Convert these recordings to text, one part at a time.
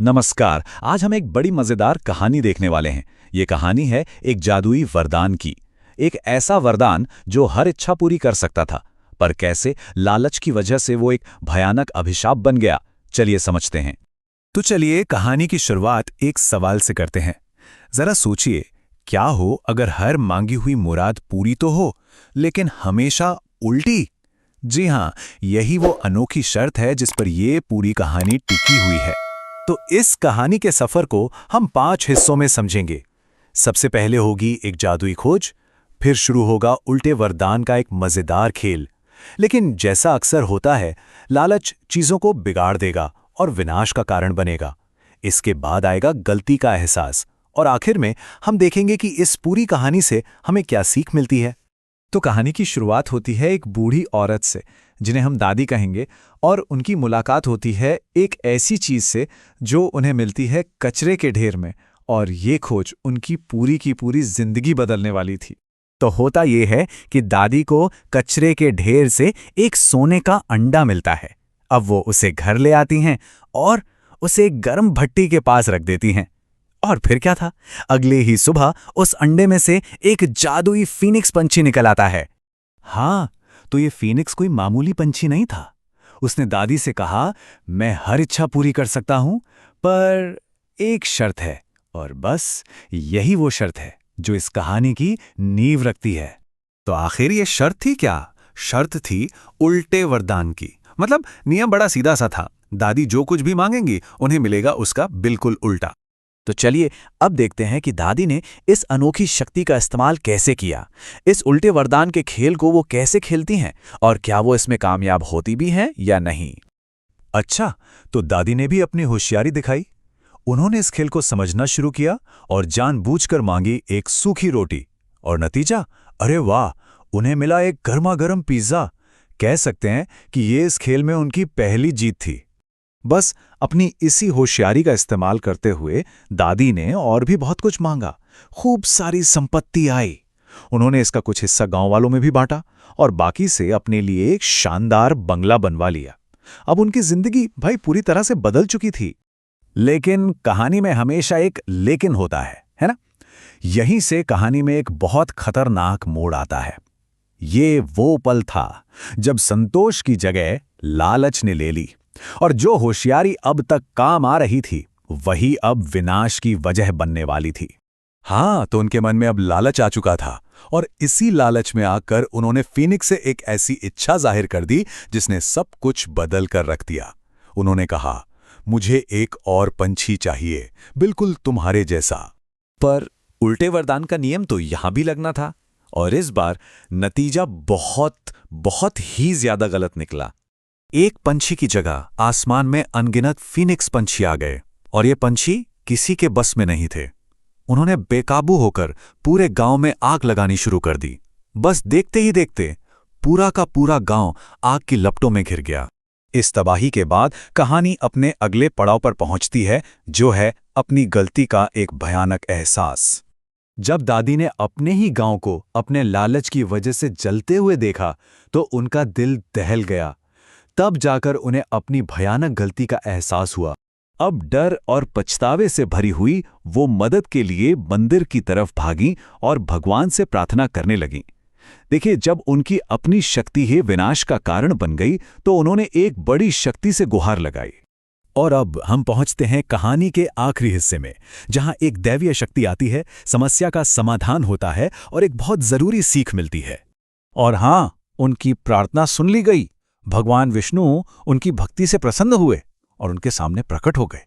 नमस्कार। आज हम एक बड़ी मजेदार कहानी देखने वाले हैं। ये कहानी है एक जादुई वरदान की। एक ऐसा वरदान जो हर इच्छा पूरी कर सकता था, पर कैसे लालच की वजह से वो एक भयानक अभिशाप बन गया। चलिए समझते हैं। तो चलिए कहानी की शुरुआत एक सवाल से करते हैं। जरा सोचिए, क्या हो अगर हर मांगी हुई मुराद पूरी तो हो, लेकिन हमेशा उल्टी। जी हाँ, यही वो अनोखी शर्त है जिस पर ये पूरी कहानी टिकी हुई है। तो इस कहानी के सफर को हम 5 हिस्सों में समझेंगे। सबसे पहले होगी एक जादुई खोज, फिर शुरू होगा उल्टे वरदान का एक मजेदार खेल। लेकिन जैसा अक्सर होता है, लालच चीजों को बिगाड़ देगा और विनाश का कारण बनेगा। इसके बाद आएगा गलती का एहसास, और आखिर में हम देखेंगे कि इस पूरी कहानी से हमें क्या सीख मिलती है। तो कहानी की शुरुआत होती है एक बूढ़ी औरत से, जिन्हें हम दादी कहेंगे, और उनकी मुलाकात होती है एक ऐसी चीज से जो उन्हें मिलती है कचरे के ढेर में। और ये खोज उनकी पूरी की पूरी जिंदगी बदलने वाली थी। तो होता यह है कि दादी को कचरे के ढेर से एक सोने का अंडा मिलता है। अब वो उसे घर ले आती हैं और उसे एक गर्म भट्टी के पास रख देती हैं। और फिर क्या था, अगले ही सुबह उस अंडे में से एक जादुई फीनिक्स पंछी निकल आता है। हाँ, तो ये फीनिक्स कोई मामूली पंछी नहीं था। उसने दादी से कहा, मैं हर इच्छा पूरी कर सकता हूं, पर एक शर्त है। और बस यही वो शर्त है जो इस कहानी की नींव रखती है। तो आखिर ये शर्त थी क्या? शर्त थी उल्टे वरदान की। मतलब नियम बड़ा सीधा सा था, दादी जो कुछ भी मांगेंगी उन्हें मिलेगा उसका बिल्कुल उल्टा। तो चलिए अब देखते हैं कि दादी ने इस अनोखी शक्ति का इस्तेमाल कैसे किया। इस उल्टे वरदान के खेल को वो कैसे खेलती हैं और क्या वो इसमें कामयाब होती भी हैं या नहीं। अच्छा, तो दादी ने भी अपनी होशियारी दिखाई। उन्होंने इस खेल को समझना शुरू किया और जानबूझकर मांगी एक सूखी रोटी। और नतीजा, अरे वाह, उन्हें मिला एक गर्मा-गर्म पिज्जा। कह सकते हैं कि ये इस खेल में उनकी पहली जीत थी। बस अपनी इसी होशियारी का इस्तेमाल करते हुए दादी ने और भी बहुत कुछ मांगा। खूब सारी संपत्ति आई। उन्होंने इसका कुछ हिस्सा गांव वालों में भी बांटा और बाकी से अपने लिए एक शानदार बंगला बनवा लिया। अब उनकी जिंदगी भाई पूरी तरह से बदल चुकी थी। लेकिन कहानी में हमेशा एक लेकिन होता है ना? यहीं से कहानी में एक बहुत खतरनाक मोड़ आता है। ये वो पल था जब संतोष की जगह लालच ने ले ली, और जो होशियारी अब तक काम आ रही थी वही अब विनाश की वजह बनने वाली थी। हाँ, तो उनके मन में अब लालच आ चुका था, और इसी लालच में आकर उन्होंने फीनिक्स से एक ऐसी इच्छा जाहिर कर दी जिसने सब कुछ बदल कर रख दिया। उन्होंने कहा, मुझे एक और पंछी चाहिए, बिल्कुल तुम्हारे जैसा। पर उल्टे वरदान का नियम तो यहां भी लगना था, और इस बार नतीजा बहुत बहुत ही ज्यादा गलत निकला। एक पंछी की जगह आसमान में अनगिनत फीनिक्स पंछी आ गए, और ये पंछी किसी के बस में नहीं थे। उन्होंने बेकाबू होकर पूरे गांव में आग लगानी शुरू कर दी। बस देखते ही देखते पूरा का पूरा गांव आग की लपटों में घिर गया। इस तबाही के बाद कहानी अपने अगले पड़ाव पर पहुंचती है, जो है अपनी गलती का एक भयानक एहसास। जब दादी ने अपने ही गांव को अपने लालच की वजह से जलते हुए देखा तो उनका दिल दहल गया। तब जाकर उन्हें अपनी भयानक गलती का एहसास हुआ। अब डर और पछतावे से भरी हुई वो मदद के लिए मंदिर की तरफ भागीं और भगवान से प्रार्थना करने लगीं। देखिए, जब उनकी अपनी शक्ति ही विनाश का कारण बन गई तो उन्होंने एक बड़ी शक्ति से गुहार लगाई। और अब हम पहुंचते हैं कहानी के आखिरी हिस्से में, जहां एक दैवीय शक्ति आती है, समस्या का समाधान होता है और एक बहुत जरूरी सीख मिलती है। और हां, उनकी प्रार्थना सुन ली गई। भगवान विष्णु उनकी भक्ति से प्रसन्न हुए और उनके सामने प्रकट हो गए।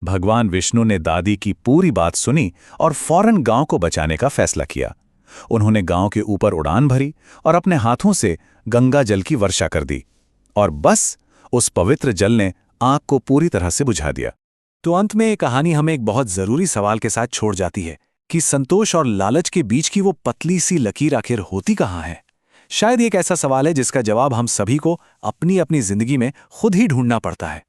भगवान विष्णु ने दादी की पूरी बात सुनी और फौरन गांव को बचाने का फैसला किया। उन्होंने गांव के ऊपर उड़ान भरी और अपने हाथों से गंगा जल की वर्षा कर दी, और बस उस पवित्र जल ने आग को पूरी तरह से बुझा दिया। तो अंत में ये कहानी हमें एक बहुत जरूरी सवाल के साथ छोड़ जाती है कि संतोष और लालच के बीच की वो पतली सी लकीर आखिर होती कहाँ है। शायद एक ऐसा सवाल है जिसका जवाब हम सभी को अपनी अपनी जिंदगी में खुद ही ढूंढना पड़ता है।